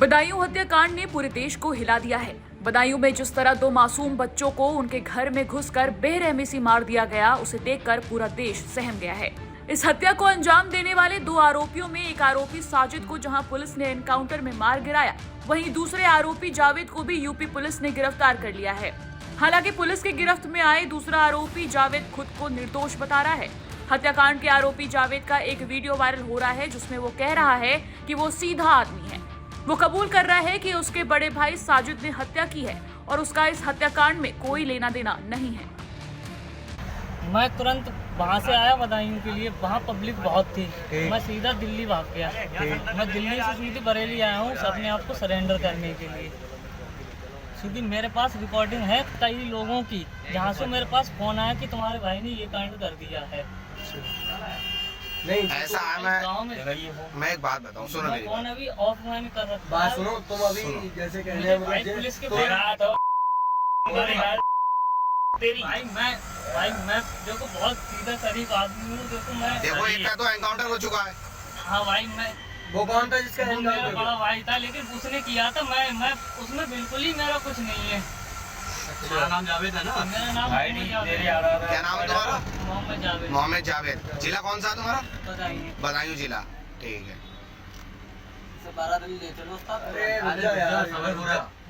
बदायूं हत्याकांड ने पूरे देश को हिला दिया है। बदायूं में जिस तरह दो मासूम बच्चों को उनके घर में घुसकर बेरहमी से मार दिया गया, उसे देखकर पूरा देश सहम गया है। इस हत्या को अंजाम देने वाले दो आरोपियों में एक आरोपी साजिद को जहां पुलिस ने एनकाउंटर में मार गिराया, वहीं दूसरे आरोपी जावेद को भी यूपी पुलिस ने गिरफ्तार कर लिया है। हालांकि पुलिस की गिरफ्त में आए दूसरा आरोपी जावेद खुद को निर्दोष बता रहा है। हत्याकांड के आरोपी जावेद का एक वीडियो वायरल हो रहा है, जिसमें वो कह रहा है कि वो सीधा आदमी है। वो कबूल कर रहा है कि उसके बड़े भाई साजिद ने हत्या की है और उसका इस हत्याकांड में कोई लेना देना नहीं है। मैं तुरंत वहाँ से आया बदायूं के लिए, वहाँ पब्लिक बहुत थी। मैं सीधा दिल्ली भाग गया। मैं दिल्ली से सीधी बरेली आया हूँ अपने आप को सरेंडर करने के लिए। सीधी मेरे पास रिकॉर्डिंग है कई लोगों की, जहाँ से मेरे पास फोन आया कि तुम्हारे भाई ने ये कांड कर दिया है। नहीं ऐसा है। मैं एक बात बताऊं, सुनो मेरी फोन अभी ऑफलाइन कर रखा। बात सुनो, तुम अभी जैसे कह रहे हो पुलिस के भाई मैं देखो बहुत सीधा शरीफ आदमी हूँ। देखो इतना तो एनकाउंटर हो चुका है। हाँ भाई, मैं वो कौन था जिसका मेरा बड़ा भाई था, लेकिन उसने किया था। मैं उसमें बिल्कुल ही मेरा कुछ नहीं है। मेरा नाम जावेद है ना? मेरा नाम क्या नाम है तुम्हारा? मोहम्मद जावेद। मोहम्मद जावेद। जिला कौन सा है तुम्हारा? बदायूं जिला। ठीक है। 12 दिन ले चलो।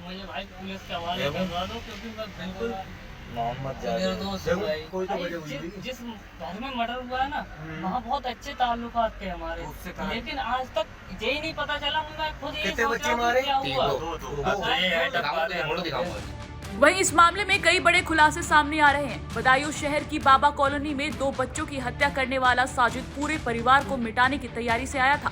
मुझे भाई पुलिस के हवाले करवा दो, क्योंकि मैं बिल्कुल मेरा दोस्त भाई जिस घर में मर्डर हुआ है ना, वहाँ बहुत अच्छे ताल्लुकात थे हमारे, लेकिन आज तक यही नहीं पता चला। मैं खुद ये सोच रहा हूँ क्या हुआ। वहीं इस मामले में कई बड़े खुलासे सामने आ रहे हैं। बदायूं शहर की बाबा कॉलोनी में दो बच्चों की हत्या करने वाला साजिद पूरे परिवार को मिटाने की तैयारी से आया था।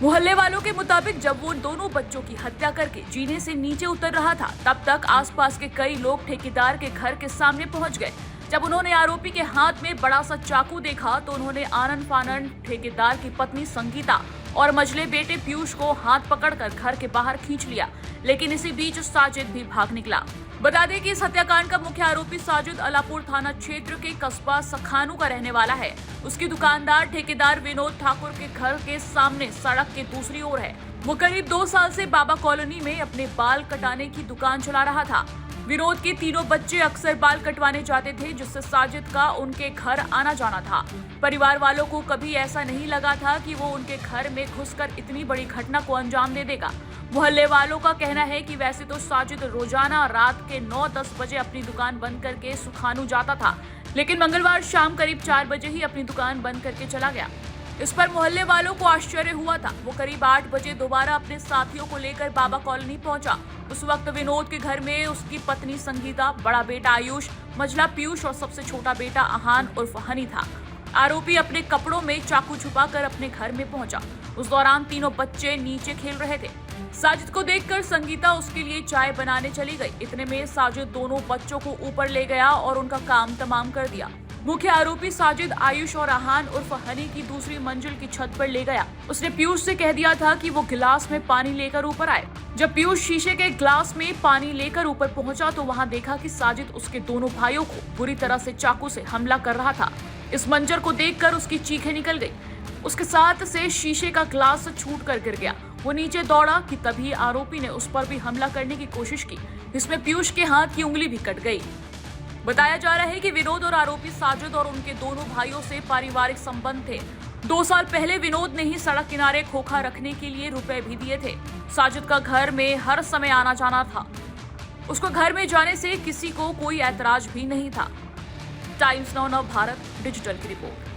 मोहल्ले वालों के मुताबिक जब वो दोनों बच्चों की हत्या करके जीने से नीचे उतर रहा था, तब तक आसपास के कई लोग ठेकेदार के घर के सामने पहुंच गए। जब उन्होंने आरोपी के हाथ में बड़ा सा चाकू देखा, तो उन्होंने आनन फानन ठेकेदार की पत्नी संगीता और मझले बेटे पीयूष को हाथ पकड़कर घर के बाहर खींच लिया। लेकिन इसी बीच साजिद भी भाग निकला। बता दें कि इस हत्याकांड का मुख्य आरोपी साजिद अलापुर थाना क्षेत्र के कस्बा सखानू का रहने वाला है। उसकी दुकानदार ठेकेदार विनोद ठाकुर के घर के सामने सड़क के दूसरी ओर है। वो करीब 2 साल से बाबा कॉलोनी में अपने बाल कटाने की दुकान चला रहा था। विनोद के तीनों बच्चे अक्सर बाल कटवाने जाते थे, जिससे साजिद का उनके घर आना जाना था। परिवार वालों को कभी ऐसा नहीं लगा था कि वो उनके घर में घुसकर इतनी बड़ी घटना को अंजाम दे देगा। मोहल्ले वालों का कहना है कि वैसे तो साजिद रोजाना रात के 9-10 बजे अपनी दुकान बंद करके सुखानू जाता था, लेकिन मंगलवार शाम करीब 4 बजे ही अपनी दुकान बंद करके चला गया। इस पर मोहल्ले वालों को आश्चर्य हुआ था। वो करीब 8 बजे दोबारा अपने साथियों को लेकर बाबा कॉलोनी पहुंचा। उस वक्त विनोद के घर में उसकी पत्नी संगीता, बड़ा बेटा आयुष, मझला पीयूष और सबसे छोटा बेटा आहान उर्फ हनी था। आरोपी अपने कपड़ों में चाकू छुपाकर अपने घर में पहुंचा। उस दौरान तीनों बच्चे नीचे खेल रहे थे। साजिद को देखकर संगीता उसके लिए चाय बनाने चली गई। इतने में साजिद दोनों बच्चों को ऊपर ले गया और उनका काम तमाम कर दिया। मुख्य आरोपी साजिद आयुष और आहान उर्फ हनी की दूसरी मंजिल की छत पर ले गया। उसने पीयूष से कह दिया था कि वो गिलास में पानी लेकर ऊपर आए। जब पीयूष शीशे के गिलास में पानी लेकर ऊपर पहुंचा, तो वहां देखा कि साजिद उसके दोनों भाइयों को बुरी तरह से चाकू से हमला कर रहा था। इस मंजर को देखकर उसकी चीखें निकल गई। उसके साथ से शीशे का ग्लास छूट कर गिर गया। वो नीचे दौड़ा कि तभी आरोपी ने उस पर भी हमला करने की कोशिश की, जिसमें पीयूष के हाथ की उंगली भी कट गई। बताया जा रहा है कि विनोद और आरोपी साजिद और उनके दोनों भाइयों से पारिवारिक संबंध थे। 2 साल पहले विनोद ने ही सड़क किनारे खोखा रखने के लिए रुपए भी दिए थे। साजिद का घर में हर समय आना जाना था। उसको घर में जाने से किसी को कोई ऐतराज भी नहीं था। टाइम्स नाउ भारत डिजिटल की रिपोर्ट।